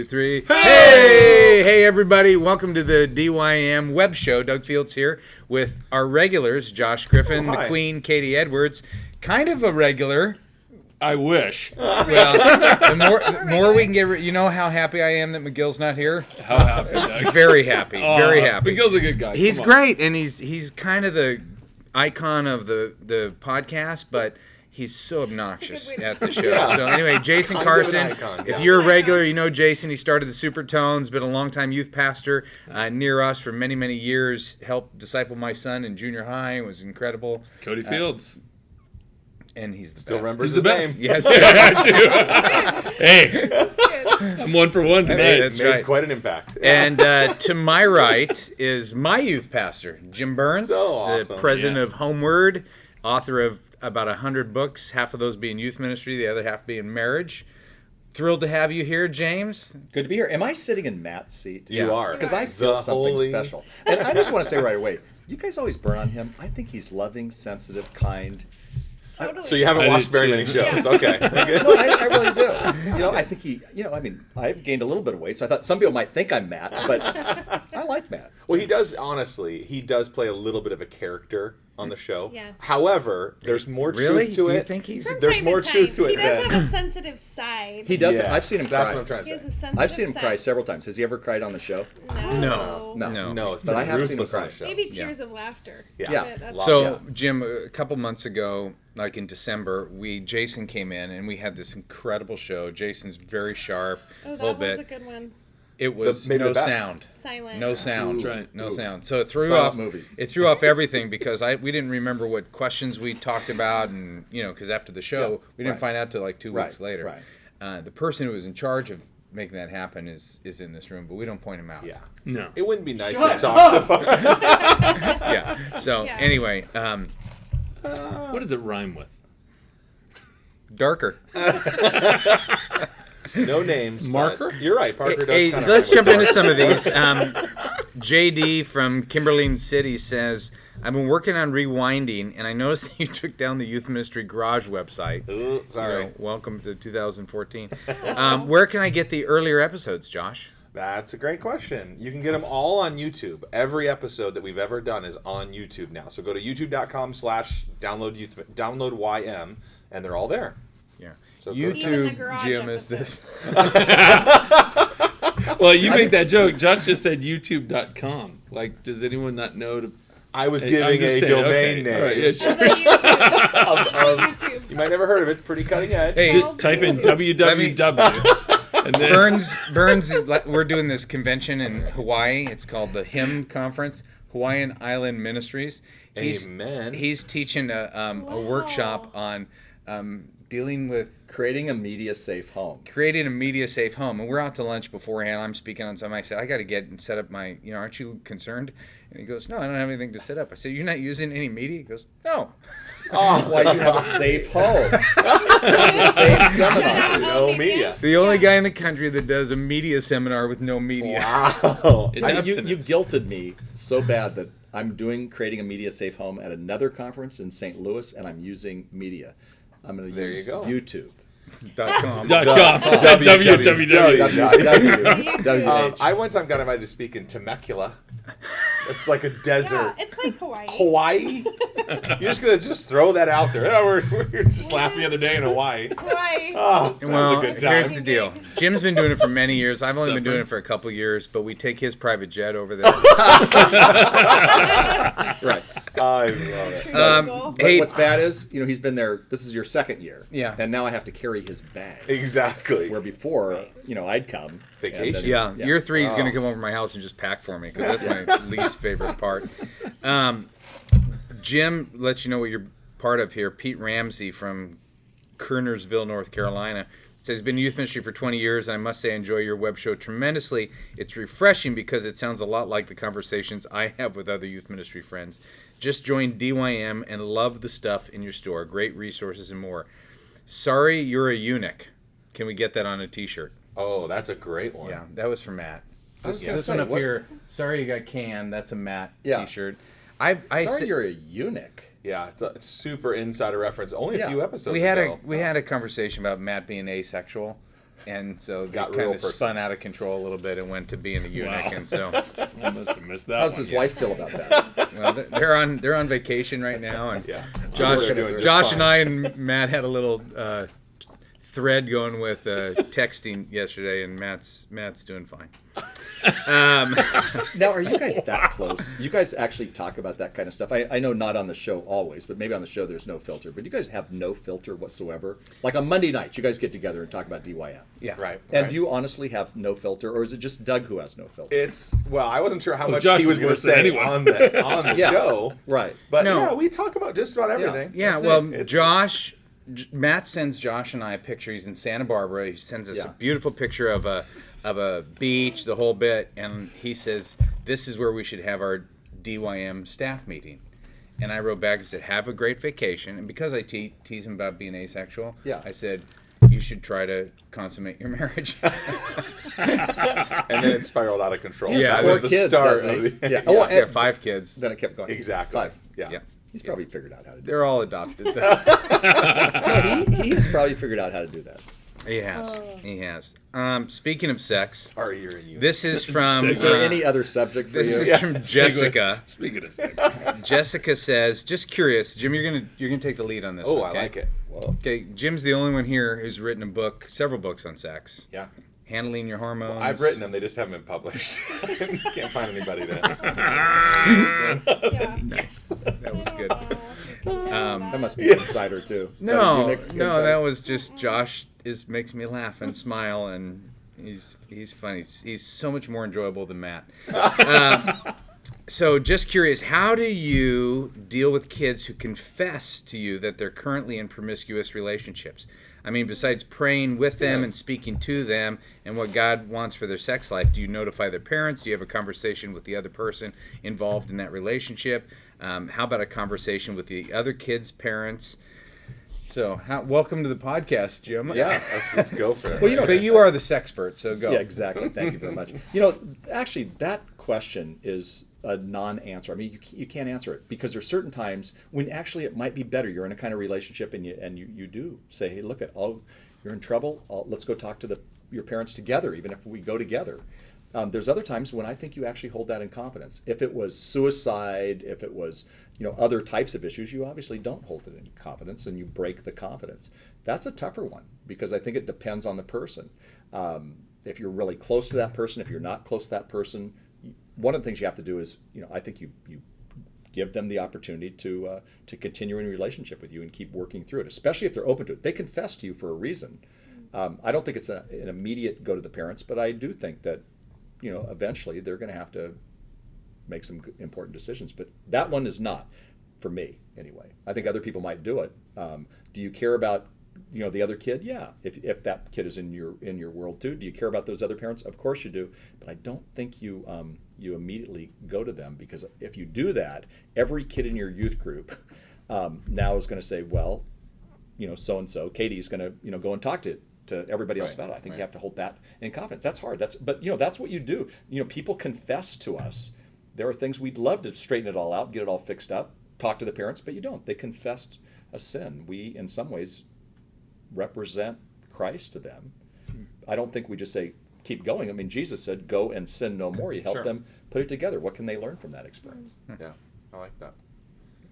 3. Hey, everybody. Welcome to the DYM web show. Doug Fields here with our regulars, Josh Griffin, the Queen, Katie Edwards. Kind of a regular. I wish. Well, the more we can get... You know how happy I am that McGill's not here? How happy, Doug? Very happy. Very happy. McGill's a good guy. He's great, and he's kind of the icon of the podcast, but... He's so obnoxious at the show. Yeah. So anyway, Jason Carson, if you're a regular, you know Jason. He started the Supertones, been a longtime youth pastor near us for many, many years. Helped disciple my son in junior high. It was incredible. Cody Fields. And he's the still best. remembers He's his the name. Yes, I do. Hey, I'm 1 for 1 tonight. Hey, that's Made right. quite an impact. And to my right is my youth pastor, Jim Burns, So awesome. the president of Homeword, author of about 100 books, half of those being youth ministry, the other half being marriage. Thrilled to have you here, James. Good to be here. Am I sitting in Matt's seat? You are. Because I feel something special. And I just want to say right away, you guys always burn on him. I think he's loving, sensitive, kind. Totally. So you haven't watched very many shows. Okay. No, I really do. You know, I think I've gained a little bit of weight, so I thought some people might think I'm Matt, but I like Matt. Well, he does play a little bit of a character on the show. Yes. However, there's more Really? truth to Do it. you think he's... From There's time more to time. truth to it He does than- have a sensitive side. He does. Yes, I've seen him cry. That's what I'm trying to He has a say. sensitive I've seen him side. cry several times. Has he ever cried on the show? No. No, it's But I been have seen him ruthless on cry. the show. Maybe tears of laughter. Yeah. But that's So, Yeah. Jim, a couple months ago, like in December, Jason came in and we had this incredible show. Jason's very sharp, Oh, a that little was bit. a good one. It was maybe no the best. sound. Silent. No sound. That's right. No sound. So it threw Silent off movies. It threw off everything because we didn't remember what questions we talked about, and because after the show we didn't Right. find out till like 2 weeks later. Right. The person who was in charge of making that happen is in this room, but we don't point him out. Yeah. No. It wouldn't be nice to talk to Yeah. So Yeah. anyway, What does it rhyme with? darker. No names. but Marker? You're right. Parker does Hey, kind of let's rhyme jump with into dark. some of these. JD from Kimberlin City says, I've been working on rewinding, and I noticed that you took down the Youth Ministry Garage website. Ooh, sorry. Welcome to 2014. Where can I get the earlier episodes, Josh? That's a great question. You can get them all on YouTube. Every episode that we've ever done is on YouTube now. So go to youtube.com/download YM, and they're all there. Yeah. So Even the YouTube, garage Jim, is episodes. this. Well, you make that joke. Josh just said youtube.com. Like, does anyone not know to... I was I'm giving a just saying, domain okay. name. All right, yeah, And sure. then YouTube. You might never heard of it. It's pretty cutting edge. Hey, Just type in www. And then, Burns, we're doing this convention in Hawaii. It's called the HIM Conference, Hawaiian Island Ministries. Amen. He's teaching a workshop on dealing with Creating a media-safe home. creating a media safe home. And we're out to lunch beforehand. I'm speaking on something. I said, I got to get and set up my, aren't you concerned? And he goes, no, I don't have anything to set up. I said, you're not using any media? He goes, no. That's why you have a safe home. This is a safe seminar. No media. The only guy in the country that does a media seminar with no media. Wow. it's You abstinence. guilted me so bad that I'm creating a media safe home at another conference in St. Louis, and I'm using media. I'm going to There use you go. YouTube. .com. www. I one time got invited to speak in Temecula. It's like a desert. Yeah, it's like Hawaii. Hawaii? You're just going to throw that out there. Oh, we were just laughing the other day in Hawaii. Hawaii. Oh, that Well, was a good time. here's the deal. Jim's been doing it for many years. I've only been doing it for a couple years, but we take his private jet over there. Right. I love it. Cool. But what's bad is, he's been there. This is your second year. Yeah. And now I have to carry his bag. Exactly. Where before, I'd come. Vacation. and Yeah, then- year 3 is going to come over to my house and just pack for me because that's my least favorite part. Jim lets you know what you're part of here. Pete Ramsey from Kernersville, North Carolina, says he's been in youth ministry for 20 years, and I must say I enjoy your web show tremendously. It's refreshing because it sounds a lot like the conversations I have with other youth ministry friends. Just joined DYM and love the stuff in your store. Great resources and more. Sorry you're a eunuch. Can we get that on a t-shirt? Oh, that's a great one. Yeah, that was for Matt. was gonna This say, one up what- here. Sorry you got canned. That's a Matt Yeah. t-shirt. Sorry, you're a eunuch. Yeah, it's a super insider reference. Only a Yeah. few episodes we had ago. a conversation about Matt being asexual. And so they Got kind real of personal. spun out of control a little bit and went to being a eunuch. Wow. And so, I must have missed that How does one. his wife feel about that? well, they're on vacation right now. And Yeah. Josh, They're doing just Josh fine. and I and Matt had a little thread going with texting yesterday, and Matt's doing fine. Now, are you guys that close? You guys actually talk about that kind of stuff? I know not on the show always, but maybe on the show there's no filter. But you guys have no filter whatsoever? Like on Monday nights, you guys get together and talk about DYM. Yeah. Right. And right. do you honestly have no filter, or is it just Doug who has no filter? It's I wasn't sure how much Josh he was is going to worse than say anyone. on the Yeah. show, Right. but No. yeah, we talk about just about everything. Yeah, That's well, it. It's- Matt sends Josh and I a picture. He's in Santa Barbara. He sends us Yeah. a beautiful picture of a beach, the whole bit, and he says, "This is where we should have our DYM staff meeting." And I wrote back and said, "Have a great vacation." And because I tease him about being asexual, Yeah. I said, "You should try to consummate your marriage." and then it spiraled out of control. Yeah, that four was the kids, start doesn't of he? the, Yeah. Oh, Oh, he's got and- 5 kids. Then it kept going. exactly. 5. Yeah. Yeah. He's probably figured out how to do They're all adopted. that. He has probably figured out how to do that. He has. He has. Speaking of sex, Sorry, you're in you. this is from. Is there any other subject for This you? is from Jessica. Speaking of sex. Jessica says, "Just curious, Jim. You're gonna take the lead on this. Oh, one, I okay? like it. Well, Okay, Jim's the only one here who's written a book, several books on sex, yeah. handling your hormones. I've written them. They just haven't been published. Can't find anybody to. Yeah. Nice. That was good. That must be an insider too. Is that a No, unique no, insider? that was just Josh. Makes me laugh and smile, and he's funny. He's so much more enjoyable than Matt. So, just curious, how do you deal with kids who confess to you that they're currently in promiscuous relationships? I mean, besides praying with them and speaking to them and what God wants for their sex life, do you notify their parents? Do you have a conversation with the other person involved in that relationship? How about a conversation with the other kids' parents? So, welcome to the podcast, Jim. Yeah. Let's go for it. Well, you know, But you are the sexpert, so go. Yeah, exactly. Thank you very much. You know, actually, that question is a non-answer. I mean, you can't answer it because there's certain times when actually it might be better. You're in a kind of relationship, and you do say, "Hey, look, you're in trouble. Let's go talk to your parents together, even if we go together." There's other times when I think you actually hold that in confidence. If it was suicide, if it was other types of issues, you obviously don't hold it in confidence and you break the confidence. That's a tougher one because I think it depends on the person. If you're really close to that person, if you're not close to that person, one of the things you have to do is, I think you give them the opportunity to continue in a relationship with you and keep working through it, especially if they're open to it. They confess to you for a reason. I don't think it's an immediate go to the parents, but I do think that eventually they're going to have to make some important decisions. But that one is not for me anyway. I think other people might do it. Do you care about the other kid? Yeah. If that kid is in your world too, do you care about those other parents? Of course you do. But I don't think you immediately go to them, because if you do that, every kid in your youth group now is going to say, well, so and so, Katie's going to go and talk to everybody else about it. I think you have to hold that in confidence. That's hard. But that's what you do. People confess to us. There are things we'd love to straighten it all out, get it all fixed up, talk to the parents, but you don't. They confessed a sin. We, in some ways, represent Christ to them. I don't think we just say, keep going. I mean, Jesus said, go and sin no more. You help Sure. them put it together. What can they learn from that experience? Yeah, I like that.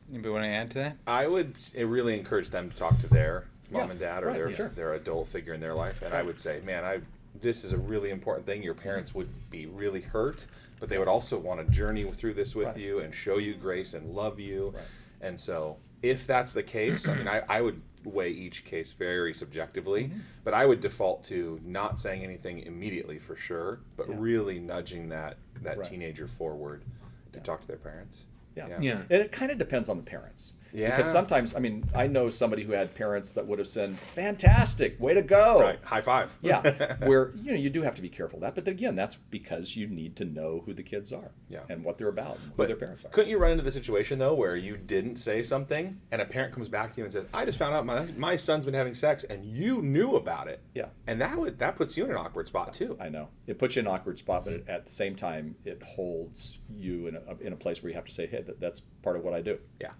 Anybody want to add to that? I would really encourage them to talk to their mom Yeah, and dad or right, their sure. adult figure in their life, and I would say, man, this is a really important thing. Your parents would be really hurt, but they would also want to journey through this with Right. you and show you grace and love you. Right. And so, if that's the case, I mean, I would weigh each case very subjectively, but I would default to not saying anything immediately for sure, but really nudging that Right. teenager forward to talk to their parents. Yeah. Yeah. And it kind of depends on the parents. Yeah. Because sometimes, I mean, I know somebody who had parents that would have said, fantastic, way to go. Right, high five. Yeah. Where, you do have to be careful of that. But then again, that's because you need to know who the kids are. Yeah. And what they're about, and who But their parents are. couldn't you run into the situation though where you didn't say something and a parent comes back to you and says, "I just found out my son's been having sex," and you knew about it? Yeah. And that puts you in an awkward spot too. I know. It puts you in an awkward spot, but at the same time, it holds you in a place where you have to say, hey, that's part of what I do. Yeah.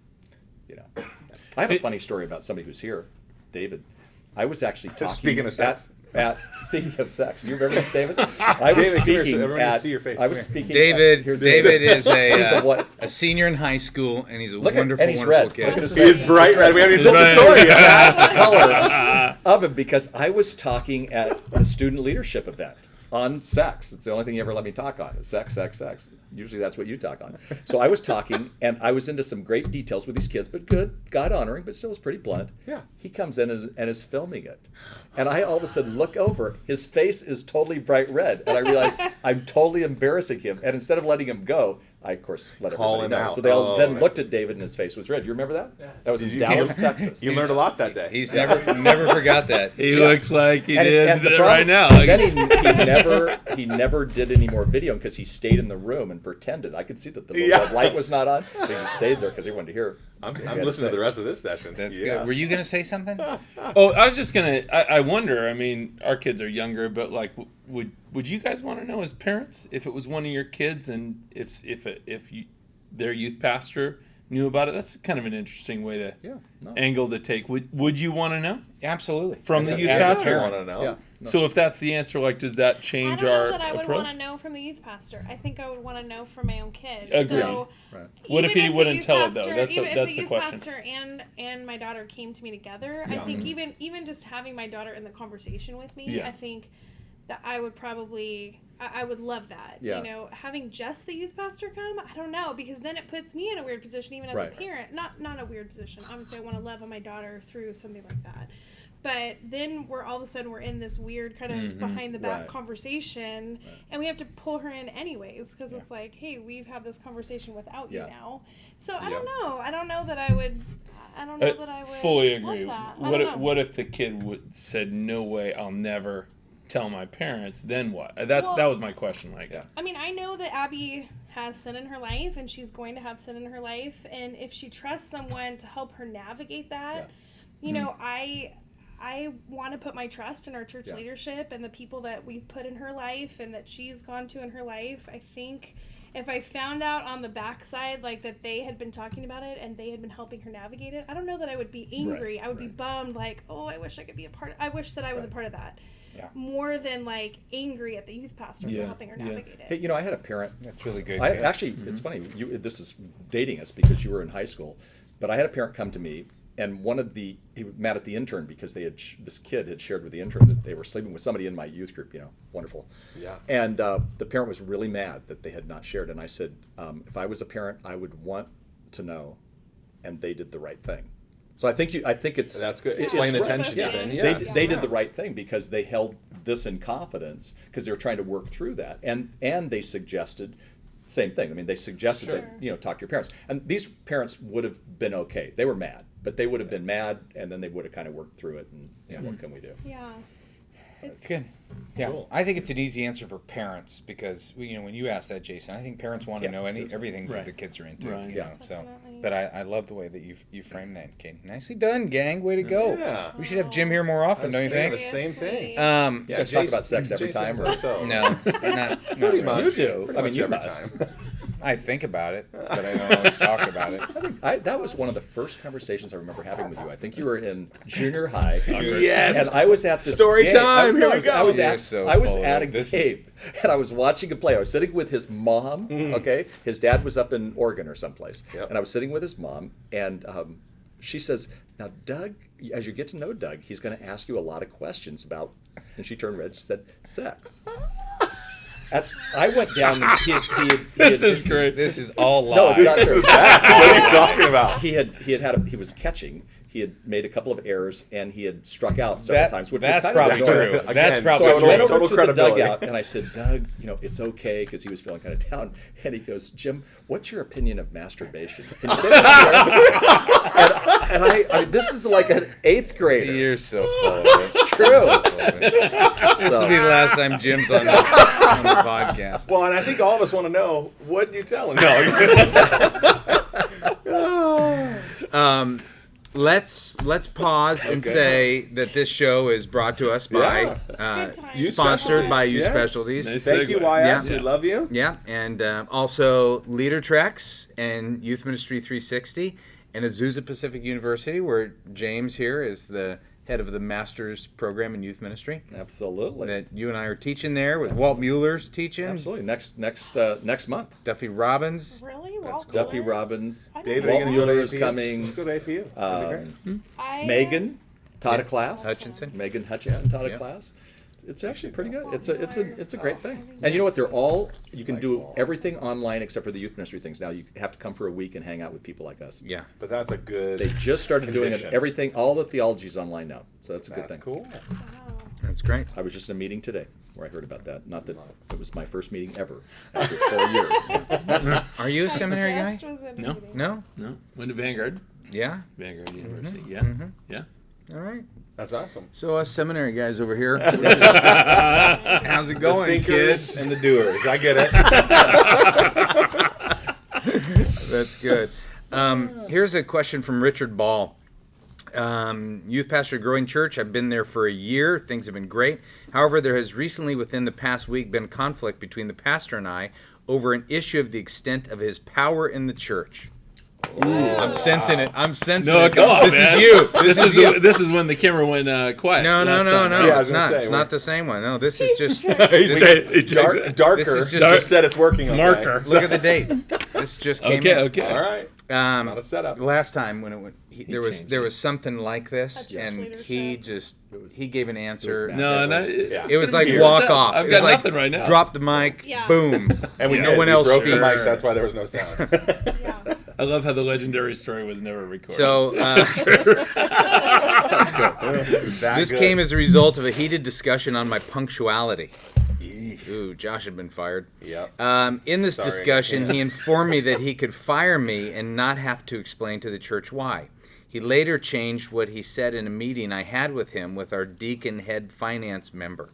I have a funny story about somebody who's here, David. I was actually talking. Speaking of sex. speaking of sex, do you remember this, David? I was David, come here so speaking everyone can at. see your face. I was Come speaking. David Here's is here's a what? a senior in high school, and he's a Look at, wonderful, and he's wonderful red. kid. Look at his He is face. bright red. We haven't even told the Right. story yet. That color of him because I was talking at a student leadership event on sex. It's the only thing you ever let me talk on is sex, sex, sex. Usually that's what you talk on. So I was talking, and I was into some great details with these kids, but good, God honoring, but still was pretty blunt. Yeah. He comes in and is filming it. And I all of a sudden look over. His face is totally bright red. And I realize I'm totally embarrassing him. And instead of letting him go, I, of course, let Call everybody him know. out. So they all Oh, then that's looked at David and his face was red. You remember that? Yeah. That was in you- Dallas, you- Texas. You learned a lot that day. He's never forgot that. He looks like he And- did and the right problem- now. Then he never did any more video because he stayed in the room and pretended. I could see that the Yeah. light was not on. But he just stayed there because he wanted to hear. I'm what he had to listening to say. the rest of this session. That's Yeah. good. Were you going to say something? Oh, I was just gonna. I wonder. I mean, our kids are younger, but like, would you guys want to know as parents if it was one of your kids and if you, their youth pastor knew about it? That's kind of an interesting way to angle to take. Would you want to know Absolutely. from As the a- youth as a I pastor? parent. want to know. Yeah. No. So if that's the answer, like, does that change I don't our know that I would approach? want to know from the youth pastor. I think I would want to know from my own kids. Agreed. So Right. What if even he the wouldn't youth tell it, though? pastor- That's even if the youth question. pastor and my daughter came to me together, I think even just having my daughter in the conversation with me, Yeah. I think that I would probably I would love that. Yeah. You know, having just the youth pastor come, I don't know, because then it puts me in a weird position even as Right. a parent. Not a weird position. Obviously I want to love on my daughter through something like that. But then we're all of a sudden we're in this weird kind of behind the back Right. conversation, and we have to pull her in anyways because it's like, hey, we've had this conversation without you Yeah. now. So I Yeah. don't know. I don't know that I would. I don't know that I would. Fully want agree. that. I don't know. What if the kid said, "No way, I'll never tell my parents"? Then what? That was my question. Like, I mean, I know that Abby has sin in her life, and she's going to have sin in her life, and if she trusts someone to help her navigate that, you know, I want to put my trust in our church leadership and the people that we've put in her life and that she's gone to in her life. I think if I found out on the backside, like, that they had been talking about it and they had been helping her navigate it, I don't know that I would be angry. I would be bummed, like, oh, I wish I could be a part I wish that I was a part of that. Yeah. More than, like, angry at the youth pastor for helping her navigate it. Hey, you know, I had a parent. That's really good. I Kate. actually, it's funny. This is dating us because you were in high school, but I had a parent come to me, and he was mad at the intern because this kid had shared with the intern that they were sleeping with somebody in my youth group. You know, wonderful. Yeah. And the parent was really mad that they had not shared. And I said, if I was a parent, I would want to know, and they did the right thing. So I think it's That's good. it's Explain the right. tension. Yeah. Then. They- Yeah. They did the right thing because they held this in confidence because they were trying to work through that, and they suggested same thing. I mean, they suggested that talk to your parents, and these parents would have been okay. They were mad, but they would have been mad, and then they would have kind of worked through it. And what can we do? Yeah. It's Good. Yeah, Cool. I think it's an easy answer for parents because when you ask that, Jason, I think parents want to know everything that the kids are into. Right. You know, so, Definitely. but I love the way that you framed that, Kate. Nicely done, gang. Way to go. Yeah. We should have Jim here more often, don't you saying think? the same thing. Yeah, you guys talk about sex every Jason time, or says so. No, not Pretty really. much. You do. Pretty I mean, much you every must. time. I think about it, but I don't always talk about it. That was one of the first conversations I remember having with you. I think you were in junior high. Yes. And I was at this Story game. time. Here we go. I was You're at so I was full of at a it. This game, and I was watching a play. I was sitting with his mom. Okay, his dad was up in Oregon or someplace, Yep. and I was sitting with his mom, and she says, "Now, Doug, as you get to know Doug, he's going to ask you a lot of questions about." And she turned red. She said, "Sex." I went down. And this is great. This is all No, lies. it's not true. What are you talking about? He was catching. He had made a couple of errors, and he had struck out several times, which was that's kind probably of annoying. true. Again, That's probably So I true. went over Total to credibility. the dugout, and I said, "Doug, it's okay," because he was feeling kind of down. And he goes, "Jim, what's your opinion of masturbation?" Can you say that? and I mean, this is like an 8th grader. You're so full of it. It's true. This will be the last time Jim's on the podcast. Well, and I think all of us want to know, what do you tell him? No. Let's pause and say that this show is brought to us by Good times. Youth sponsored by Youth Yes. Specialties. Nice. Thank you, Segue. YS. Yeah. We love you. Yeah, and also Leader Treks and Youth Ministry 360 and Azusa Pacific University, where James here is the head of the master's program in youth ministry Absolutely. that you and I are teaching there with Walt Mueller's teaching. Absolutely. Next month. Duffy Robbins. Really? Walt Duffy Miller's? Robbins. I didn't David, know are Walt you that. gonna Mueller is APU? coming. Let's go to APU. That'd be great. Megan taught a class. Hutchinson. Megan Hutchinson taught a Yeah. class. It's actually pretty good. It's a great thing. And you know what? You can do everything online except for the youth ministry things. Now you have to come for a week and hang out with people like us. Yeah. But that's a good. They just started doing it. Condition. Everything, all the theology's online now, so that's a good That's thing. cool. Wow. That's great. I was just in a meeting today where I heard about that. Not that it was my first meeting ever after 4 years. Are you a seminary guy? Just was in a No. meeting. No? No, went to Vanguard Yeah? Vanguard University. Yeah, yeah. All right. That's awesome. So us seminary guys over here. How's it The going, thinkers kids? and the doers. I get it. That's good. Here's a question from Richard Ball. Youth pastor at Growing Church. I've been there for a year. Things have been great. However, there has recently, within the past week, been conflict between the pastor and I over an issue of the extent of his power in the church. I'm sensing it. I'm sensing No, it. come on, This man. is you. This is you. This is when the camera went quiet. No. last time, No, right? Yeah, I was it's gonna not. say, It's not the same one. No, this is just. He this- said- he checked it. Darker. This is just just said it's working. Okay. Marker. Look at the date. This just came in. Okay. All right. Um, Not a setup. Last time when it went, there changed was it. something like this, A church and he leadership. just he gave an answer. massive. No, no. Yeah. It was like Tears. walk off. I've It got was like, nothing right now. Drop the mic. Yeah. Boom. And we No did. one We else broke the speaks. mic. That's why there was no sound. Yeah. I love how the legendary story was never recorded. So this came as a result of a heated discussion on my punctuality. Ooh, Josh had been fired. Yep. In this Sorry. discussion, he informed me that he could fire me and not have to explain to the church why. He later changed what he said in a meeting I had with him with our deacon head finance member.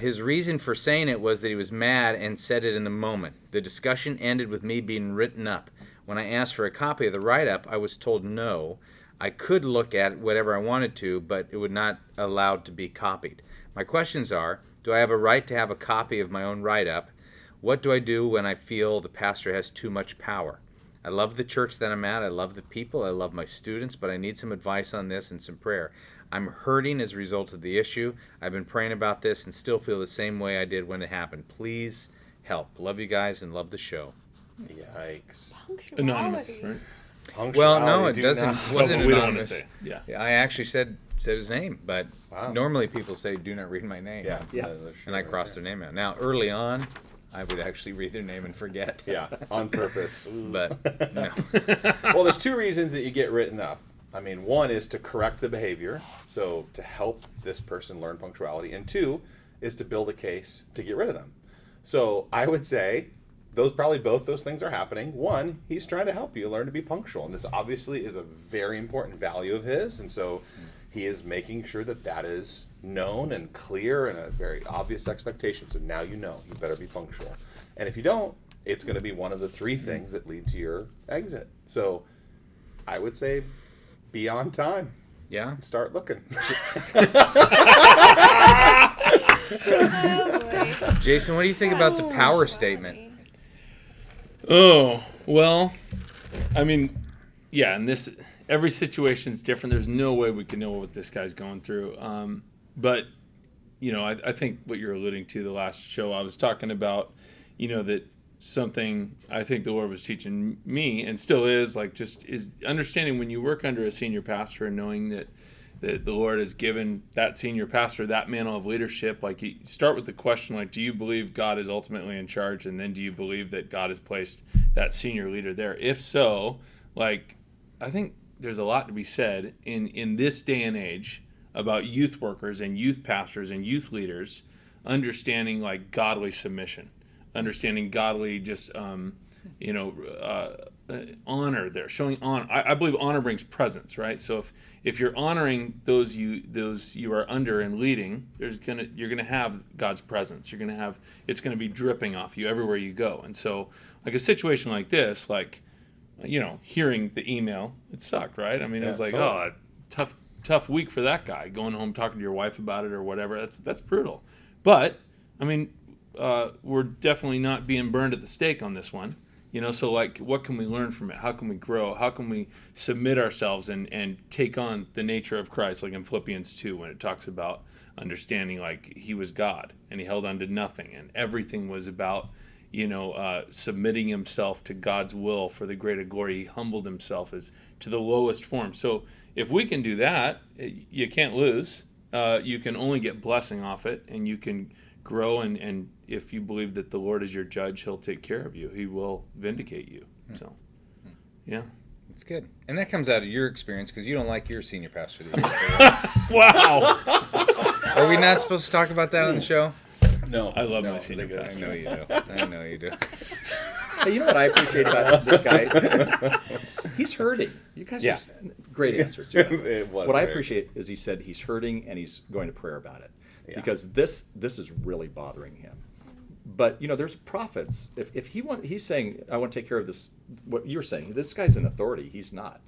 His reason for saying it was that he was mad and said it in the moment. The discussion ended with me being written up. When I asked for a copy of the write-up, I was told no. I could look at whatever I wanted to, but it would not allowed to be copied. My questions are, do I have a right to have a copy of my own write-up? What do I do when I feel the pastor has too much power? I love the church that I'm at. I love the people. I love my students, but I need some advice on this and some prayer. I'm hurting as a result of the issue. I've been praying about this and still feel the same way I did when it happened. Please help. Love you guys and love the show. Yikes. anonymous, Punctuality. right? Well, no, Punctuality, it do doesn't. not- Wasn't we don't want to anonymous. say. Yeah. I actually said his name, but Wow. normally people say, "Do not read my name." Yeah. Yeah. And I crossed their name out. Now, early on, I would actually read their name and forget. Yeah, on purpose. But no. Well, there's two reasons that you get written up. I mean, one is to correct the behavior, so to help this person learn punctuality, and two is to build a case to get rid of them. So I would say both those things are happening. One, he's trying to help you learn to be punctual, and this obviously is a very important value of his, and so he is making sure that that is known and clear and a very obvious expectation. So now you know you better be punctual, and if you don't, it's going to be one of the three things that lead to your exit. So I would say be on time. Yeah. Start looking. Oh, boy. Jason, what do you think about the power statement? Oh, well, I mean, yeah, and this, every situation's different. There's no way we can know what this guy's going through. But, you know, I think what you're alluding to the last show, I was talking about, you know, that something I think the Lord was teaching me and still is, like, just is understanding when you work under a senior pastor and knowing that the Lord has given that senior pastor that mantle of leadership. Like, you start with the question, like, do you believe God is ultimately in charge? And then do you believe that God has placed that senior leader there? If so, like, I think there's a lot to be said in this day and age about youth workers and youth pastors and youth leaders understanding, like, godly submission, understanding godly just, honor there, showing honor. I believe honor brings presence, right? So if you're honoring those you are under and leading, you're gonna have God's presence. It's gonna be dripping off you everywhere you go. And so, like a situation like this, like, you know, hearing the email, it sucked, right? I mean, it was like, totally. tough week for that guy. Going home talking to your wife about it or whatever. That's brutal. But I mean, we're definitely not being burned at the stake on this one. You know, so like, what can we learn from it? How can we grow? How can we submit ourselves and take on the nature of Christ? Like in Philippians 2, when it talks about understanding, like he was God and he held on to nothing, and everything was about, submitting himself to God's will for the greater glory. He humbled himself as to the lowest form. So if we can do that, you can't lose. You can only get blessing off it, and you can grow, and if you believe that the Lord is your judge, he'll take care of you. He will vindicate you. So, yeah. It's good. And that comes out of your experience, because you don't like your senior pastor. Wow. Are we not supposed to talk about that on the show? No. I love my senior I pastor. know you do. I know you do. Hey, you know what I appreciate about this guy? He's hurting. You guys are great answer to it. It was what I very appreciate is he said he's hurting and he's going to prayer about it. Yeah. Because this is really bothering him. But there's prophets. If he's saying, I want to take care of this, what you're saying, this guy's an authority. He's not.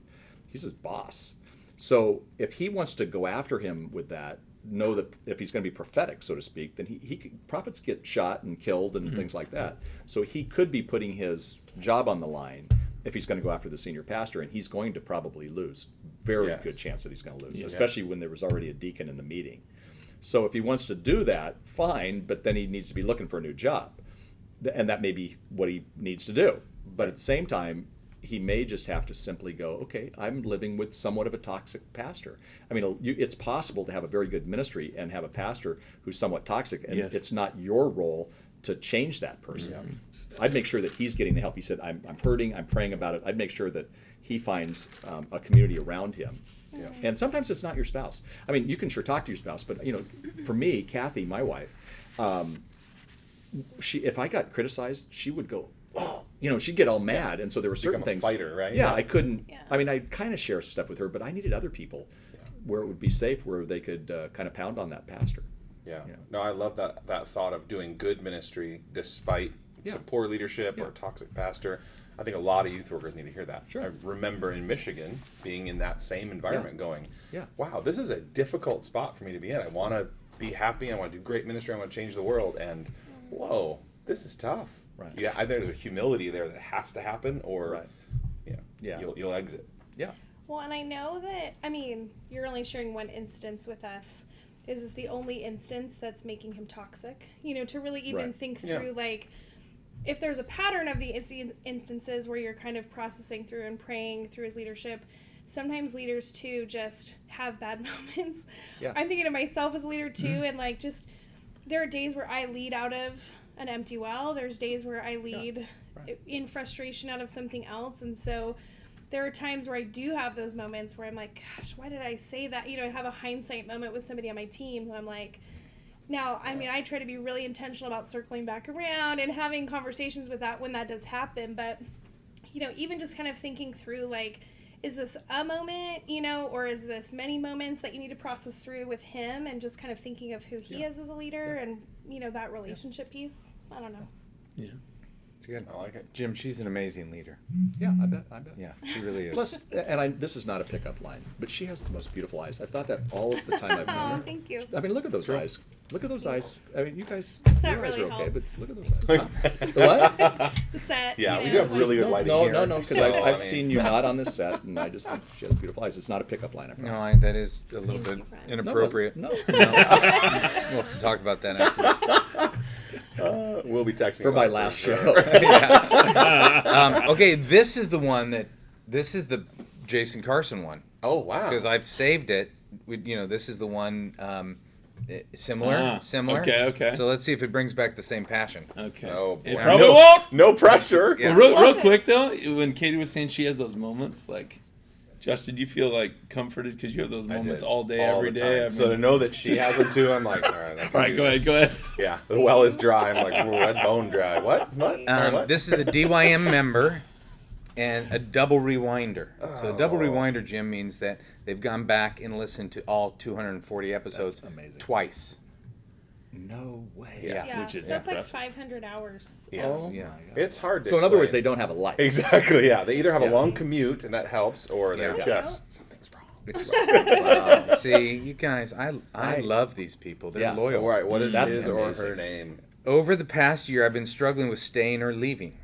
He's his boss. So if he wants to go after him with that, know that if he's going to be prophetic, so to speak, then prophets get shot and killed and things like that. So he could be putting his job on the line if he's going to go after the senior pastor, and he's going to probably lose. Very good chance that he's going to lose, especially when there was already a deacon in the meeting. So if he wants to do that, fine, but then he needs to be looking for a new job. And that may be what he needs to do. But at the same time, he may just have to simply go, okay, I'm living with somewhat of a toxic pastor. I mean, it's possible to have a very good ministry and have a pastor who's somewhat toxic, and it's not your role to change that person. Mm-hmm. I'd make sure that he's getting the help. He said, I'm hurting, I'm praying about it. I'd make sure that he finds a community around him. Yeah. And sometimes it's not your spouse. I mean, you can sure talk to your spouse, but for me, Kathy, my wife, if I got criticized, she would go, oh, she'd get all mad. And so there were certain things. Fighter, right? Yeah, I couldn't. Yeah. I mean, I'd kind of share stuff with her, but I needed other people where it would be safe, where they could kind of pound on that pastor. Yeah. No, I love that thought of doing good ministry despite some poor leadership or a toxic pastor. I think a lot of youth workers need to hear that. Sure. I remember in Michigan being in that same environment going, wow, this is a difficult spot for me to be in. I want to be happy. I want to do great ministry. I want to change the world. And, whoa, this is tough. Right. Yeah, there's a humility there that has to happen, or you'll exit. Yeah. Well, and I know that, you're only sharing one instance with us. Is this the only instance that's making him toxic? To really even think through, if there's a pattern of the instances where you're kind of processing through and praying through his leadership, sometimes leaders too just have bad moments. Yeah. I'm thinking of myself as a leader too, and there are days where I lead out of an empty well. There's days where I lead in frustration out of something else, and so there are times where I do have those moments where I'm like, gosh, why did I say that? I have a hindsight moment with somebody on my team who I'm like, now, I try to be really intentional about circling back around and having conversations with that when that does happen. But, even just kind of thinking through, is this a moment, or is this many moments that you need to process through with him, and just kind of thinking of who he is as a leader and, that relationship piece? I don't know. Yeah. It's good. I like it. Jim, she's an amazing leader. Yeah, I bet. Yeah, she really is. Plus, this is not a pickup line, but she has the most beautiful eyes. I've thought that all of the time I've known her. Thank you. Look at those eyes. Look at those eyes. You guys, Set your eyes really are okay, but helps. look at those eyes. What? The set. Yeah, we do have really good lighting here. No, because So, I've seen you not on this set, and I just think she has beautiful eyes. It's not a pickup line, I promise. No, that is a little bit inappropriate. No. We'll have to talk about that afterwards. We'll be texting For my about it last sure. show. Okay, this is the Jason Carson one. Oh, wow. Because I've saved it. This is the one similar. Okay. So let's see if it brings back the same passion. Okay. Oh, boy. It probably won't. No pressure. Yeah. Well, real quick though, when Katie was saying she has those moments, Josh, did you feel comforted because you have those moments all day, every day? So to know that she has them too, I'm like, all right. All right, go ahead. Yeah, the well is dry. I'm like, that bone dry. What? Sorry, what? This is a DYM member and a double rewinder. So a double rewinder, Jim, means that they've gone back and listened to all 240 episodes twice. No way. Yeah, which is so that's impressive. 500 hours. Yeah. Oh, Yeah. my God. It's hard to So in other words, explain. they don't have a life. Exactly, yeah. They either have a long commute, and that helps, or they're Yeah. just, something's wrong. Wow. See, you guys, I love these people. They're loyal. All right, what is That's his or amazing. her name? Over the past year, I've been struggling with staying or leaving.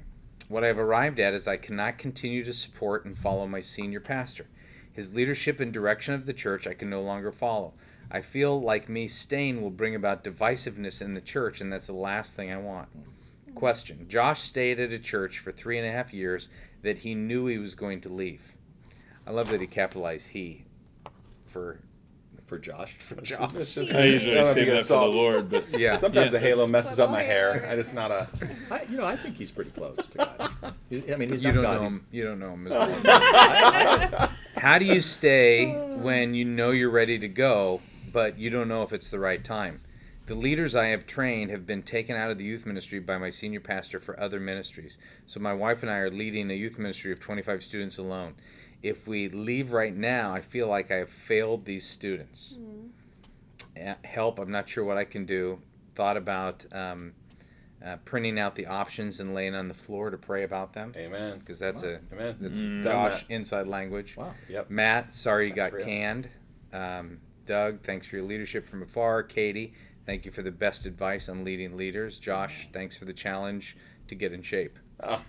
What I've arrived at is I cannot continue to support and follow my senior pastor. His leadership and direction of the church I can no longer follow. I feel like me staying will bring about divisiveness in the church, and that's the last thing I want. Question. Josh stayed at a church for 3.5 years that he knew he was going to leave. I love that he capitalized he for Josh. Josh. It's just, I usually don't know if save you that get for the salt. Lord, but Yeah. Sometimes Yeah, a halo that's- messes up my That's hair. weird. I just not a. I think he's pretty close to God. I mean, he's You not don't God. know he's- him. You don't know him as well. How do you stay when you know you're ready to go, but you don't know if it's the right time? The leaders I have trained have been taken out of the youth ministry by my senior pastor for other ministries. So my wife and I are leading a youth ministry of 25 students alone. If we leave right now, I feel like I have failed these students. Help, I'm not sure what I can do. Thought about printing out the options and laying on the floor to pray about them. Amen. Because that's Amen. that's Done Josh that. inside language. Wow. Yep. Matt, sorry you That's got real. canned. Doug, thanks for your leadership from afar. Katie, thank you for the best advice on leading leaders. Josh, thanks for the challenge to get in shape. Oh.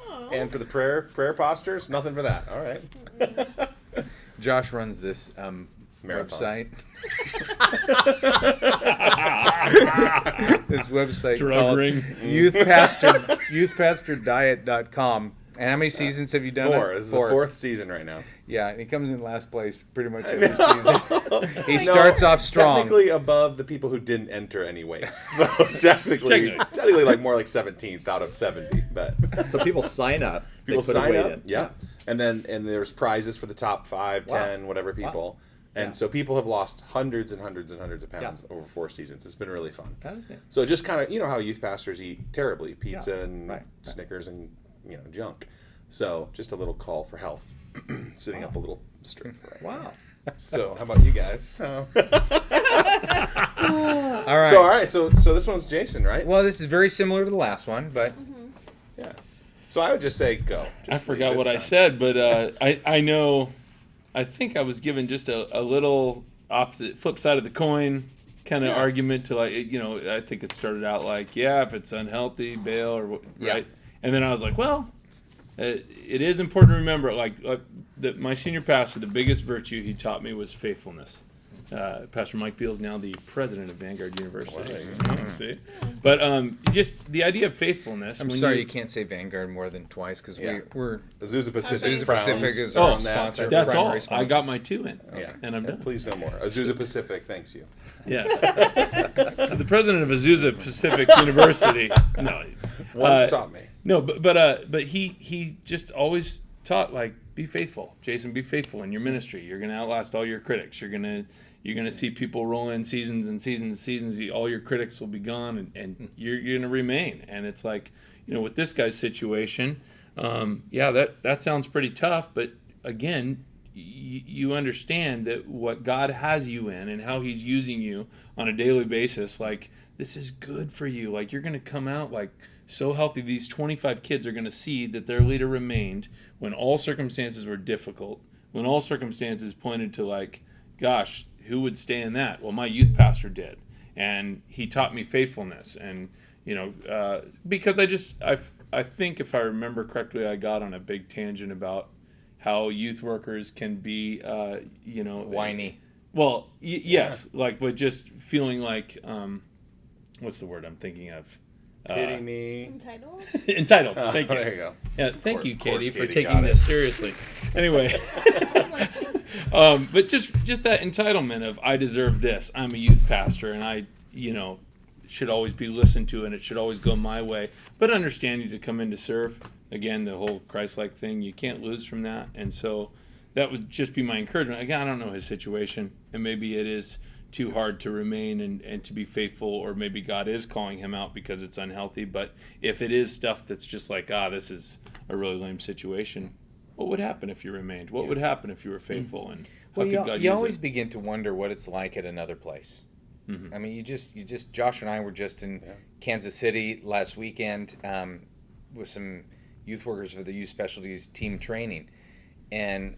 Aw. And for the prayer postures, nothing for that. All right. Josh runs this Marathon. website. This website Drug called ring. youthpastordiet.com. And how many seasons have you done 4. it? This is the 4th season right now. Yeah, and he comes in last place pretty much every season. He No, starts off strong. Technically above the people who didn't enter any weight. So technically like more like 17th out of 70. But So people sign up. people they put a sign weight up. in. Yeah. And there's prizes for the top 5, Wow. 10, whatever people. And Yeah. so people have lost hundreds and hundreds and hundreds of pounds over 4 seasons. It's been really fun. That is it. So just kind of, you know how youth pastors eat terribly, pizza Yeah, and right. Snickers and, junk. So just a little call for health. Sitting up a little straight. Wow. So how about you guys? All right. So all right, so this one's Jason, right? Well, this is very similar to the last one, but Yeah. So I would just say go. I Just forgot leave. what It's I time. said, but I know. I think I was given just a little opposite flip side of the coin kind of Yeah. argument to I think it started out like, yeah, if it's unhealthy, bail or what, Yeah. right? And then I was like, well, it is important to remember, that my senior pastor, the biggest virtue he taught me was faithfulness. Pastor Mike Beal is now the president of Vanguard University. See? But just the idea of faithfulness. I'm when sorry you can't say Vanguard more than twice because Yeah. we're Azusa Pacific. Azusa frowns Pacific is on our that. sponsor. That's all. primary I sponsor. got my 2 in, Yeah. and I'm done. Please no more. Azusa Pacific thanks you. Yes. So the president of Azusa Pacific University. No, Once taught me. no, but he just always taught be faithful, Jason. Be faithful in your ministry. You're gonna outlast all your critics. You're gonna see people roll in seasons and seasons and seasons. All your critics will be gone, and you're gonna remain. And it's with this guy's situation, that sounds pretty tough. But again, you understand that what God has you in and how He's using you on a daily basis, this is good for you. You're going to come out so healthy. These 25 kids are going to see that their leader remained when all circumstances were difficult, when all circumstances pointed to gosh, who would stay in that? Well, my youth pastor did, and he taught me faithfulness. And because I think if I remember correctly, I got on a big tangent about how youth workers can be, whiny. Well, yes, but just feeling what's the word I'm thinking of? Kidding me. Entitled? Entitled. Thank you. There you go. Yeah, thank you, Of course Katie, for Katie taking got this it. seriously. Anyway, but just that entitlement of I deserve this. I'm a youth pastor, and I should always be listened to, and it should always go my way. But understanding to come in to serve, again, the whole Christ-like thing, you can't lose from that. And so that would just be my encouragement. Again, I don't know his situation, and maybe it is too hard to remain and to be faithful, or maybe God is calling him out because it's unhealthy. But if it is stuff that's just this is a really lame situation, what would happen if you remained? What would happen if you were faithful? And how Well, could God you use always it? begin to wonder what it's like at another place. I mean, you just Josh and I were just in Kansas City last weekend with some youth workers for the youth specialties team training, and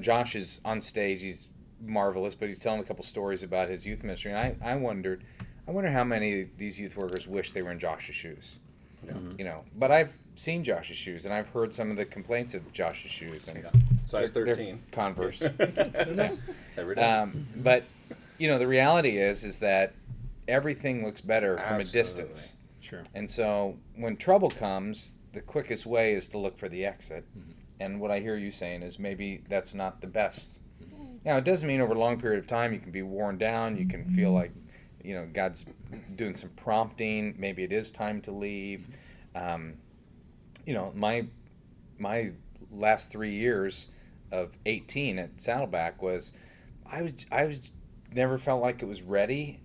Josh is on stage. He's marvelous, but he's telling a couple stories about his youth ministry, and I wonder how many of these youth workers wish they were in Josh's shoes. You know, but I've seen Josh's shoes, and I've heard some of the complaints of Josh's shoes, and Size they're 13. Converse. Every day. But you know, the reality is that everything looks better from a distance. Sure. And so when trouble comes, the quickest way is to look for the exit. And what I hear you saying is maybe that's not the best. Now, it doesn't mean over a long period of time you can be worn down. You can feel like, you know, God's doing some prompting. Maybe it is time to leave. You know, my last 3 years of 18 at Saddleback was I was never felt like it was ready.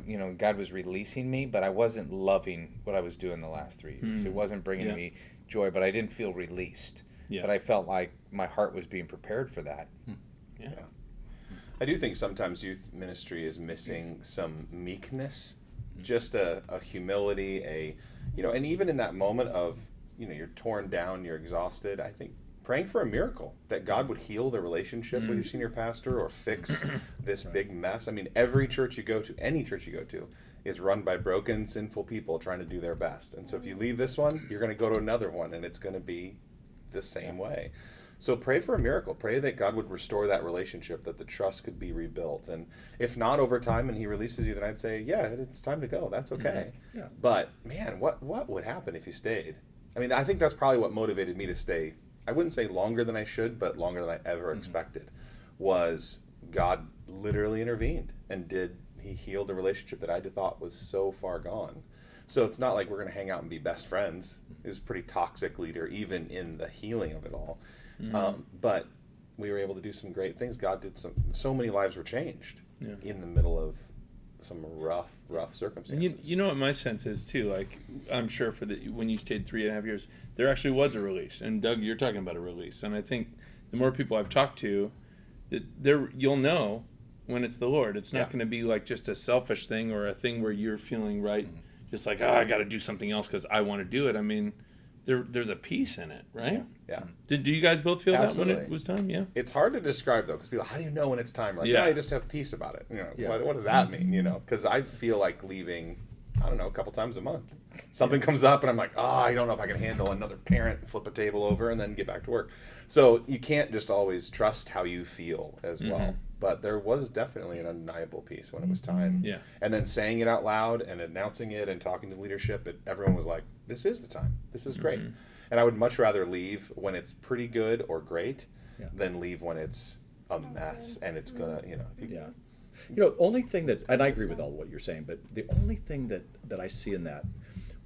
You know, God was releasing me, but I wasn't loving what I was doing the last 3 years. It wasn't bringing me joy, but I didn't feel released. But I felt like my heart was being prepared for that. Yeah. I do think sometimes youth ministry is missing some meekness, just a humility, you know, and even in that moment of, you know, you're torn down, you're exhausted, I think praying for a miracle, that God would heal the relationship with your senior pastor or fix this big mess. I mean, every church you go to, any church you go to, is run by broken, sinful people trying to do their best. And so if you leave this one, you're going to go to another one, and it's going to be the same way. So pray for a miracle. Pray that God would restore that relationship, that the trust could be rebuilt. And if not over time and he releases you, then I'd say, yeah, it's time to go. That's okay. Yeah. But, man, what would happen if you stayed? I mean, I think that's probably what motivated me to stay. I wouldn't say longer than I should, but longer than I ever expected, was God literally intervened and he healed a relationship that I thought was so far gone. So it's not like we're going to hang out and be best friends. He was a pretty toxic leader, even in the healing of it all. But we were able to do some great things. God did so many lives were changed in the middle of some rough circumstances. And you know what my sense is too. Like, I'm sure for when you stayed 3.5 years, there actually was a release. And Doug, you're talking about a release. And I think the more people I've talked to, you'll know when it's the Lord. It's not going to be like just a selfish thing or a thing where you're feeling right, just like, I got to do something else because I want to do it. I mean, there's a peace in it, right? Yeah. Do you guys both feel Absolutely. that when it was time? Yeah. It's hard to describe though, because people, how do you know when it's time? Like, you just have peace about it. You know, what does that mean? You know, because I feel like leaving, I don't know, a couple times a month. Something comes up and I'm like, I don't know if I can handle another parent, flip a table over, and then get back to work. So you can't just always trust how you feel as well. But there was definitely an undeniable peace when it was time. Yeah. And then saying it out loud and announcing it and talking to leadership, everyone was like, this is the time. This is great. And I would much rather leave when it's pretty good or great than leave when it's a mess and it's going to, you know. You know, only thing that, and I agree with all what you're saying, but the only thing that I see in that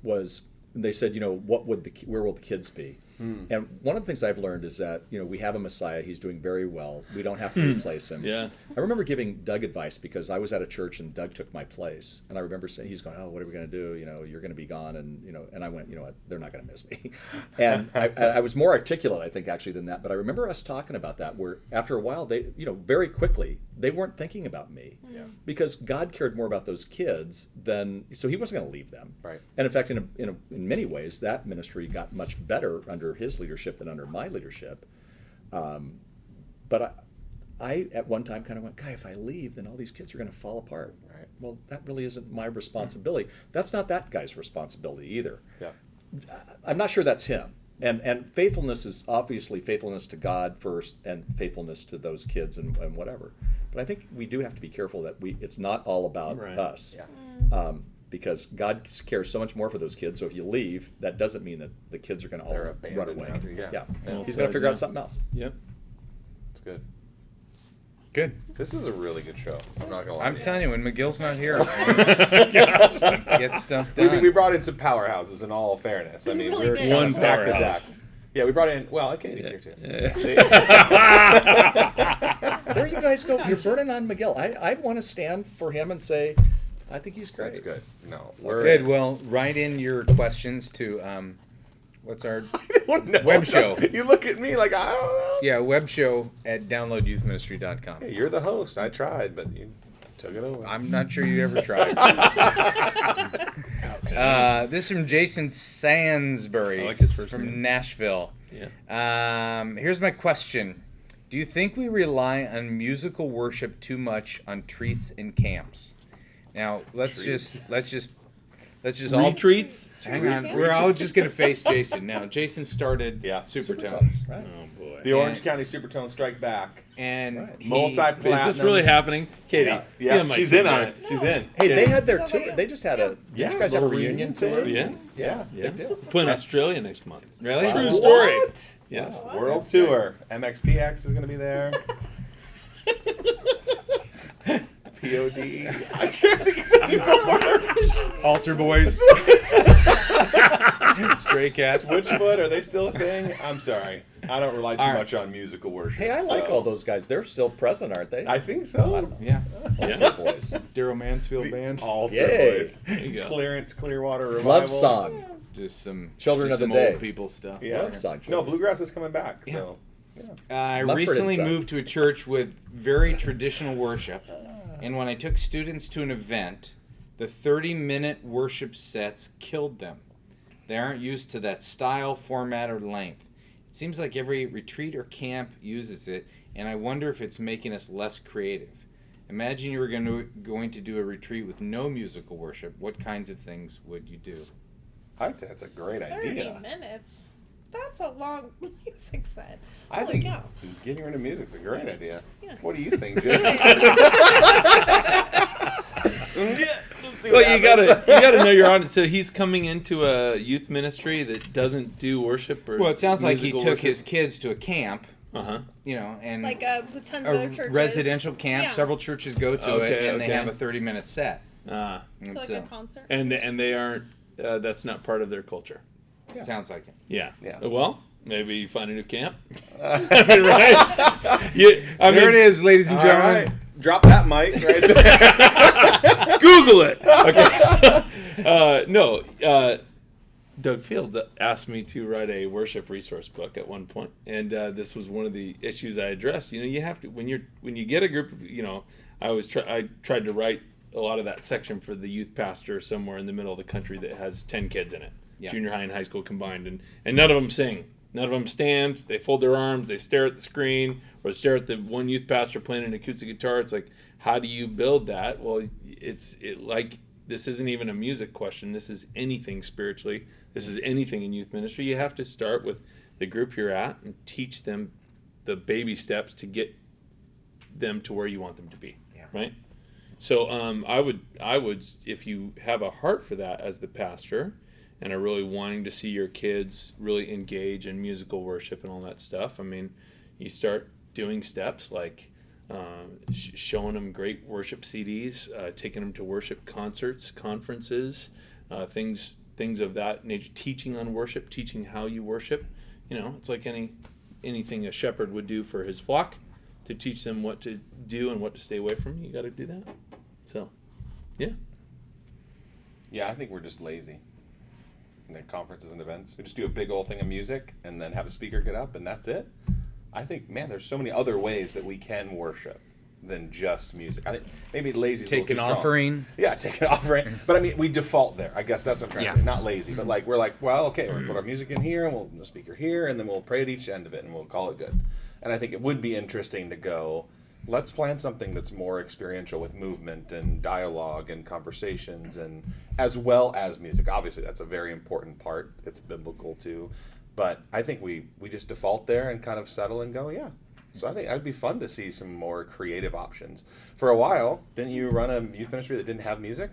was they said, you know, where will the kids be? And one of the things I've learned is that, you know, we have a Messiah. He's doing very well. We don't have to replace him. Yeah. I remember giving Doug advice because I was at a church and Doug took my place. And I remember saying, he's going, what are we going to do? You know, you're going to be gone. And, you know, and I went, you know what, they're not going to miss me. And I was more articulate, I think, actually, than that. But I remember us talking about that where after a while, they, you know, very quickly, they weren't thinking about me. Yeah. Because God cared more about those kids so he wasn't going to leave them. Right. And in fact, in many ways, that ministry got much better under his leadership than under my leadership. But I at one time kind of went, Guy, if I leave, then all these kids are going to fall apart. Right. Well, that really isn't my responsibility. That's not that guy's responsibility either. Yeah. I'm not sure that's him. And faithfulness is obviously faithfulness to God first and faithfulness to those kids and whatever. But I think we do have to be careful that it's not all about us. Yeah. Because God cares so much more for those kids. So if you leave, that doesn't mean that the kids are going to all run away. Yeah. Well He's said, going to figure out something else. Yep. It's good. Good. This is a really good show. I'm not gonna lie. I'm telling you, when McGill's not here, get stuff we done. brought in some powerhouses. In all fairness, I mean, really we're did. kind One of stacked the deck. powerhouse. Yeah, we brought in. Well, Katie's here too. There you guys go. You're burning on McGill. I want to stand for him and say, I think he's great. That's good. No, Good. Well, write in your questions to what's our I don't know. web show? You look at me like I don't know. Yeah, web show at downloadyouthministry.com. Hey, you're the host. I tried, but you took it over. I'm not sure you ever tried. This is from Jason Sansbury I like his first from name. Nashville. Yeah. Here's my question. Do you think we rely on musical worship too much on treats and camps? Now, let's just Let's just all Retreats? hang on. We're all just gonna face Jason now. Jason started Supertones, Right. Oh, boy. The Orange County Supertone Strike Back. and Right. he- Multi-platinum. Is this really happening? Katie. Yeah, get yeah, on my she's team, in on man. it. She's in. Hey, they Yeah. had their How about tour. you? They just had a. Did Yeah, you guys have a little reunion reunion tour? tour. Yeah. Yeah. Yeah. Big deal. Playing Australia next month. Really? True Wow. story. What? Yes. World tour. MXPX is going to be there. POD. I can't think of any more. Altar Boys. Stray Cats. Switchfoot, are they still a thing? I'm sorry. I don't rely too All right. much on musical worship. Hey, I like so- all those guys. They're still present, aren't they? I think so. Yeah. Altar Boys. Daryl Mansfield Band. Altar Yay. Boys. There you go. Clearance Clearwater Revival. Love song. Just some Children just of the some Day. old people stuff. Yeah. Love song. No, Bluegrass is coming back. So I Mumford recently and Sons. moved to a church with very traditional worship, and when I took students to an event, the 30-minute worship sets killed them. They aren't used to that style, format, or length. It seems like every retreat or camp uses it, and I wonder if it's making us less creative. Imagine you were going to do a retreat with no musical worship. What kinds of things would you do? I'd say that's a great 30 idea. minutes. That's a long music set. I Holy think cow. getting rid of music's a great idea. Yeah. What do you think, Jim? Well, you gotta know your audience. So he's coming into a youth ministry that doesn't do worship or. Well, it sounds like he musical took worship. his kids to a camp, Uh-huh. and Like with tons of a other churches. residential camp. Yeah. Several churches go to Okay, it, and they okay. have a 30-minute set. Ah, So like a concert. and they aren't. That's not part of their culture. Sounds like it. Yeah. Yeah. Well, maybe you find a new camp. I mean, right? There it is, ladies and All gentlemen. right. Drop that mic right there. Google it. Okay. No. Doug Fields asked me to write a worship resource book at one point, and this was one of the issues I addressed. You have to when you get a group of I tried to write a lot of that section for the youth pastor somewhere in the middle of the country that has 10 kids in it, junior high and high school combined, and none of them sing. None of them stand. They fold their arms. They stare at the screen or stare at the one youth pastor playing an acoustic guitar. It's like, how do you build that? Well, this isn't even a music question. This is anything spiritually. This is anything in youth ministry. You have to start with the group you're at and teach them the baby steps to get them to where you want them to be. Yeah. Right. So I would, if you have a heart for that as the pastor, and are really wanting to see your kids really engage in musical worship and all that stuff, I mean, you start doing steps like showing them great worship CDs, taking them to worship concerts, conferences, things of that nature, teaching on worship, teaching how you worship. It's like anything a shepherd would do for his flock, to teach them what to do and what to stay away from. You got to do that. So, yeah. Yeah, I think we're just lazy. In their conferences and events, we just do a big old thing of music and then have a speaker get up and that's it. I think, man, there's so many other ways that we can worship than just music. I think maybe lazy is a Take little an too strong. offering. Yeah, take an offering. But I mean, we default there. I guess that's what I'm trying Yeah. to say. Not lazy, but like we're like, well, okay, we're gonna put our music in here and we'll the speaker here, and then we'll pray at each end of it and we'll call it good. And I think it would be interesting to go, let's plan something that's more experiential with movement and dialogue and conversations, and as well as music. Obviously, that's a very important part. It's biblical too. But I think we just default there and kind of settle and go, yeah. So I think it'd be fun to see some more creative options. For a while, didn't you run a youth ministry that didn't have music?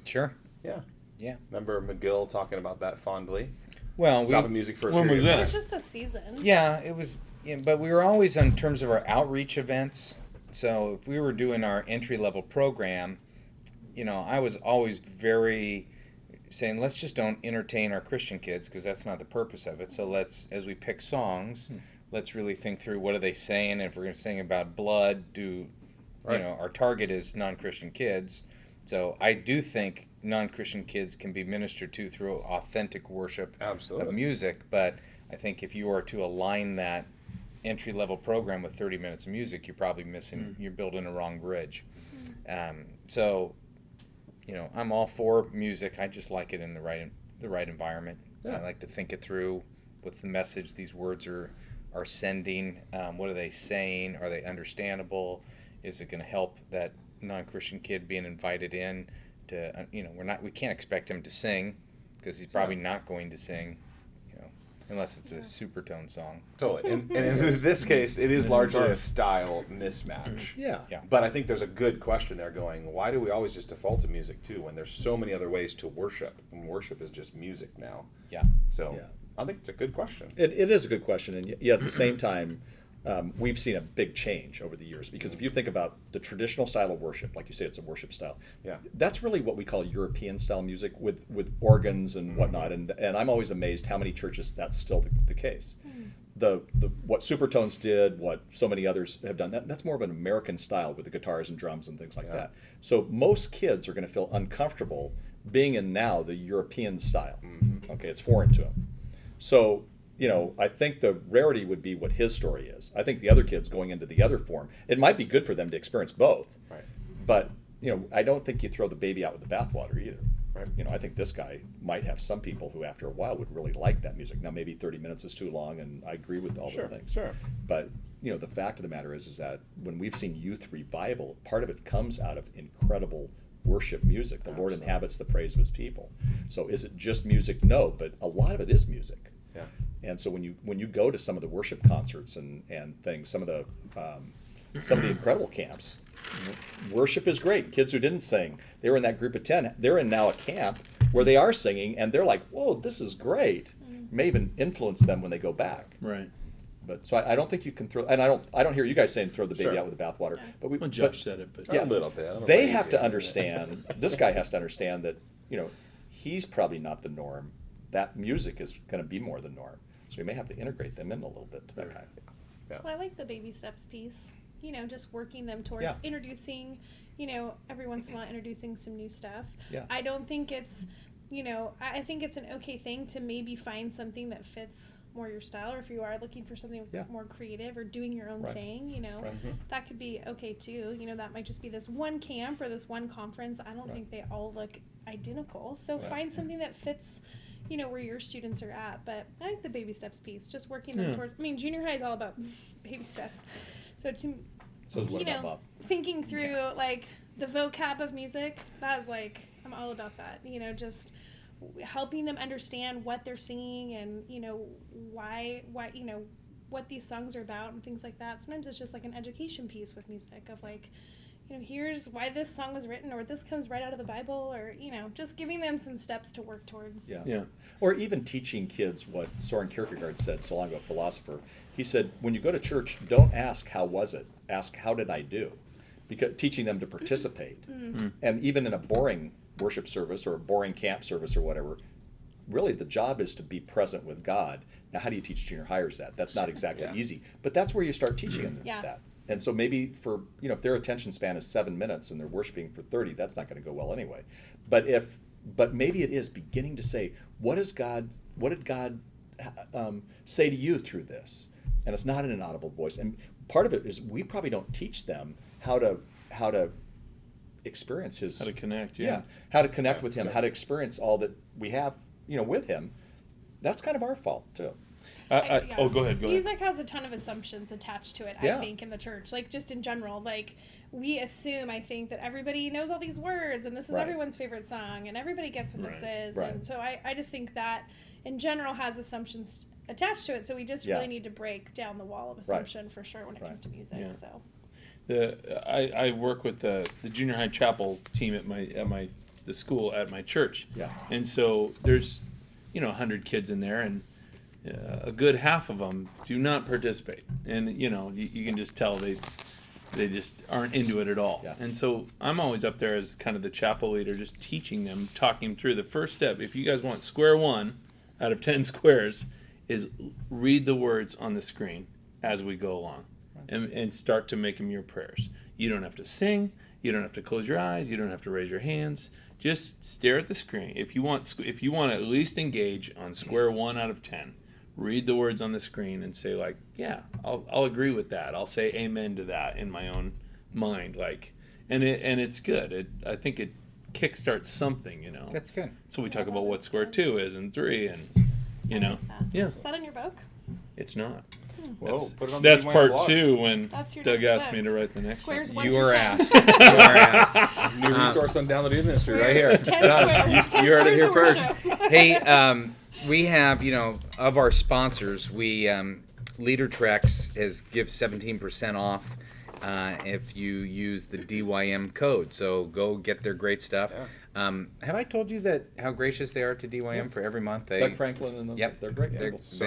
Sure. Yeah. Yeah. Remember McGill talking about that fondly? Well, Stopping music for a when period was of that? time. It's just a season. Yeah, it was. Yeah, but we were always in terms of our outreach events. So if we were doing our entry-level program, I was always very saying, let's just don't entertain our Christian kids, because that's not the purpose of it. So let's, as we pick songs, let's really think through what are they saying. And if we're going to sing about blood, Right. our target is non-Christian kids. So I do think non-Christian kids can be ministered to through authentic worship Absolutely. of music. But I think if you are to align that entry-level program with 30 minutes of music, you're probably missing, you're building a wrong bridge. So, I'm all for music. I just like it in the right environment. Yeah. I like to think it through. What's the message these words are sending? What are they saying? Are they understandable? Is it going to help that non-Christian kid being invited in to, we can't expect him to sing because he's probably not going to sing, unless it's a supertone song. Totally. And in this case, it is largely a style mismatch. Yeah. But I think there's a good question there going, why do we always just default to music too when there's so many other ways to worship? And worship is just music now. Yeah. So Yeah. I think it's a good question. It is a good question, and yet at the same time, we've seen a big change over the years. Because if you think about the traditional style of worship, like you say, it's a worship style. Yeah. That's really what we call European style music with organs and whatnot. And I'm always amazed how many churches that's still the case. The what Supertones did, what so many others have done, that's more of an American style with the guitars and drums and things like that. So most kids are going to feel uncomfortable being in now the European style. Okay, it's foreign to them. So, I think the rarity would be what his story is. I think the other kids going into the other form, it might be good for them to experience both. Right. But, I don't think you throw the baby out with the bathwater either. Right. I think this guy might have some people who after a while would really like that music. Now, maybe 30 minutes is too long, and I agree with all the things. Sure. But, the fact of the matter is that when we've seen youth revival, part of it comes out of incredible worship music. The Lord inhabits the praise of his people. So is it just music? No, but a lot of it is music. Yeah. And so when you go to some of the worship concerts and things, some of the incredible camps, worship is great. Kids who didn't sing, they were in that group of 10. They're in now a camp where they are singing, and they're like, "Whoa, this is great." May even influence them when they go back. Right. But so I don't think you can throw, and I don't hear you guys saying throw the baby Sure. out with the bathwater. But Well, Josh said it, but A little bit. I don't know they about have easy. to understand. This guy has to understand that he's probably not the norm. That music is going to be more the norm. So we may have to integrate them in a little bit to that kind of. Well, I like the baby steps piece. Just working them towards Yeah. introducing, every once in a while introducing some new stuff. Yeah. I don't think it's, I think it's an okay thing to maybe find something that fits more your style, or if you are looking for something Yeah. more creative or doing your own Right. thing, that could be okay too. That might just be this one camp or this one conference. I don't think they all look identical. So find something that fits, where your students are at. But I like the baby steps piece, just working them towards, junior high is all about baby steps. So So what about Bob? thinking through like the vocab of music, that's like, I'm all about that. Just helping them understand what they're singing and, why, what these songs are about and things like that. Sometimes it's just like an education piece with music of like, here's why this song was written, or this comes right out of the Bible, or, just giving them some steps to work towards. yeah. Or even teaching kids what Soren Kierkegaard said so long ago, philosopher. He said, when you go to church, don't ask how was it, ask how did I do, because teaching them to participate. And even in a boring worship service or a boring camp service or whatever, really the job is to be present with God. Now, how do you teach junior hires that? That's not exactly easy, but that's where you start teaching them that. And so maybe for, if their attention span is 7 minutes and they're worshiping for 30, that's not going to go well anyway. But maybe it is beginning to say, what did God say to you through this? And it's not in an audible voice. And part of it is we probably don't teach them how to experience his, How to connect, how to connect with him, how to experience all that we have, with him. That's kind of our fault too. Oh, go ahead. Music has a ton of assumptions attached to it, Yeah. I think, in the church. Like, just in general. Like, we assume, I think, that everybody knows all these words, and this is Right. everyone's favorite song, and everybody gets what this is. Right. And so I just think that, in general, has assumptions attached to it. So we just Yeah. really need to break down the wall of assumption, for sure, when it comes to music. Yeah. So. I work with the junior high chapel team at the school at my church. Yeah. And so there's 100 kids in there, and a good half of them do not participate, and you can just tell they just aren't into it at all. Yeah. And so I'm always up there as kind of the chapel leader, just teaching them, talking them through the first step. If you guys want square 1 out of 10 squares, is read the words on the screen as we go along, and start to make them your prayers. You don't have to sing. You don't have to close your eyes. You don't have to raise your hands. Just stare at the screen. If you want to at least engage on square 1 out of 10, read the words on the screen and say like, yeah, I'll agree with that. I'll say amen to that in my own mind, like, and it's good. I think it kickstarts something, That's good. So we talk about what square 2 is and 3, and yeah. Is that in your book? It's not. Whoa, put it on the That's DYM part blog. 2 when That's your Doug next asked book. me to write the next Squares one. 1 You through are 10. asked. You are asked. New resource on Download Youth Ministry right here. 10 squares. 10 You heard it squares here of first. worship. Hey, we have, of our sponsors, we Leader Trex gives 17% off if you use the DYM code. So go get their great stuff. Yeah. Have I told you that how gracious they are to DYM for every month? Doug Franklin and them, Yep. they're great They're- people. So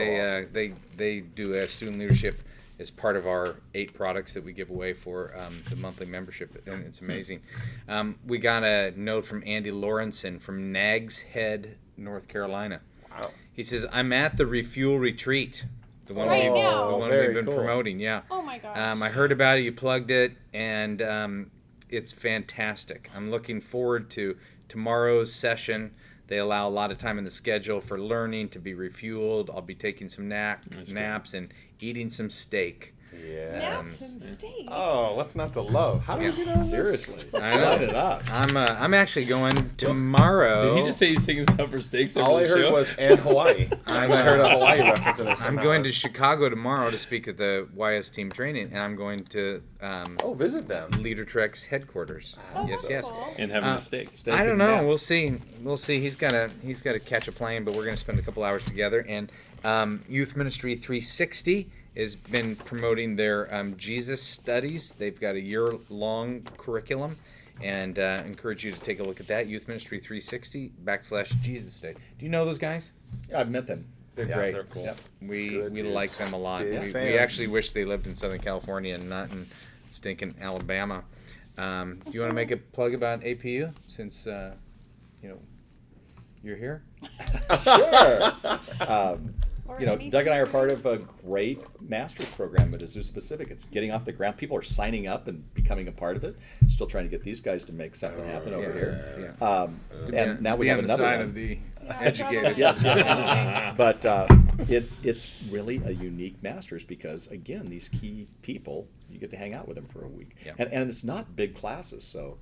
they, they do student leadership as part of our 8 products that we give away for the monthly membership, and it's amazing. We got a note from Andy Lawrenson from Nags Head, North Carolina. Wow. He says, "I'm at the Refuel Retreat, the one, Right now. the one Very we've been cool. promoting." Yeah. Oh my gosh. I heard about it. You plugged it, and it's fantastic. I'm looking forward to tomorrow's session. They allow a lot of time in the schedule for learning, to be refueled. I'll be taking some naps and eating some steak. Yeah. Naps and steak. Oh, what's not to love? How do we get on this? Seriously, let's I know. sign it up. I'm actually going tomorrow. Did he just say he's taking stuff for steaks over All I the heard show? was and Hawaii. I heard a Hawaii reference in there I'm somehow. going to Chicago tomorrow to speak at the YS team training, and I'm going to visit them. Leader Trek's headquarters. Oh, yes, that's yes. cool. and having a steak. Steak I don't and know. naps. We'll see. We'll see. He's got to catch a plane, but we're going to spend a couple hours together. And Youth Ministry 360 has been promoting their Jesus studies. They've got a year-long curriculum, and encourage you to take a look at that. Youth Ministry 360 / Jesus Day. Do you know those guys? I've met them. They're Yeah, great. they're cool. Yep. We Good dudes. like them a lot. Big We fans. actually wish they lived in Southern California and not in stinking Alabama. Do you want to make a plug about APU since you're here? Sure. Or Doug and I are part of a great master's program at Azusa Pacific. It's getting off the ground. People are signing up and becoming a part of it. Still trying to get these guys to make something happen over here. Yeah. And now we Be have on the another side one. of the Yeah, educated. probably. Yes, yes. But it's really a unique master's because, again, these key people, you get to hang out with them for a week. Yeah. And it's not big classes. So,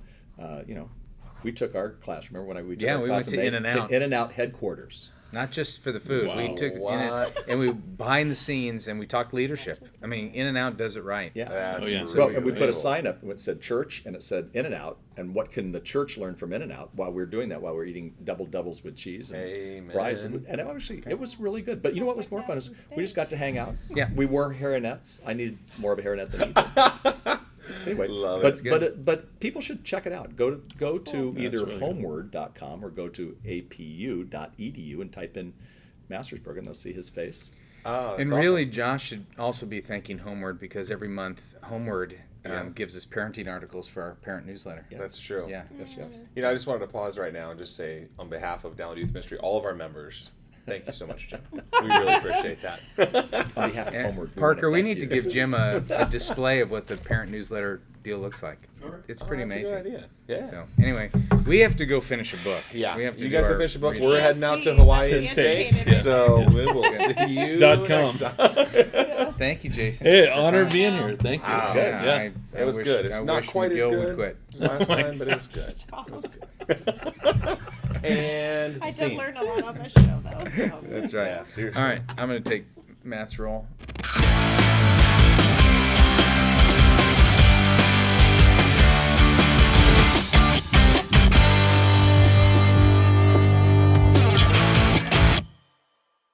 we took our class. Remember when we took Yeah, our we class went to In-N-Out. In-N-Out headquarters. Not just for the food. We Wow. took and we behind the scenes and we talked leadership. I mean, In-N-Out does it right. Yeah. That's Oh, yeah. really Well, and we cool. put a sign up that said church and it said In-N-Out. And what can the church learn from In-N-Out while we're doing that, while we're eating doubles with cheese and Amen. fries? And it was really good. But you know what was Sounds more like fun naps is and we just got to hang out. Yeah. We wore hairnets. I needed more of a hairnet than he did. Anyway, Love but it. but people should check it out. Go to cool. either That's really good. homeword.com or go to apu.edu and type in master's program. They'll see his face. Oh, that's And awesome. really, Josh should also be thanking Homeword because every month Homeward Yeah. gives us parenting articles for our parent newsletter. That's true. Yeah. Yes, yes. I just wanted to pause right now and just say, on behalf of Download Youth Ministry, all of our members, thank you so much, Jim. We really appreciate that. On behalf of And Homeward, Parker, we wanna need to thank you. give Jim a display of what the parent newsletter deal looks like. It's pretty That's amazing. a good idea. Yeah. So anyway, we have to go finish a book. Yeah. We have to you do guys our can finish the book. research. We're heading out to See, Hawaii that's and the States. educated So Yeah. we will see you .com. next time. Thank you, Jason. Hey, honor being here. Thank you. Wow. It's good. Yeah. Yeah. It was good. It's I not wish quite as Miguel would good quit. as last time, but it was good. Stop. It was good. And I scene. did learn a lot on this show, though. So. That's right. Yeah, seriously. All right, I'm going to take Matt's role.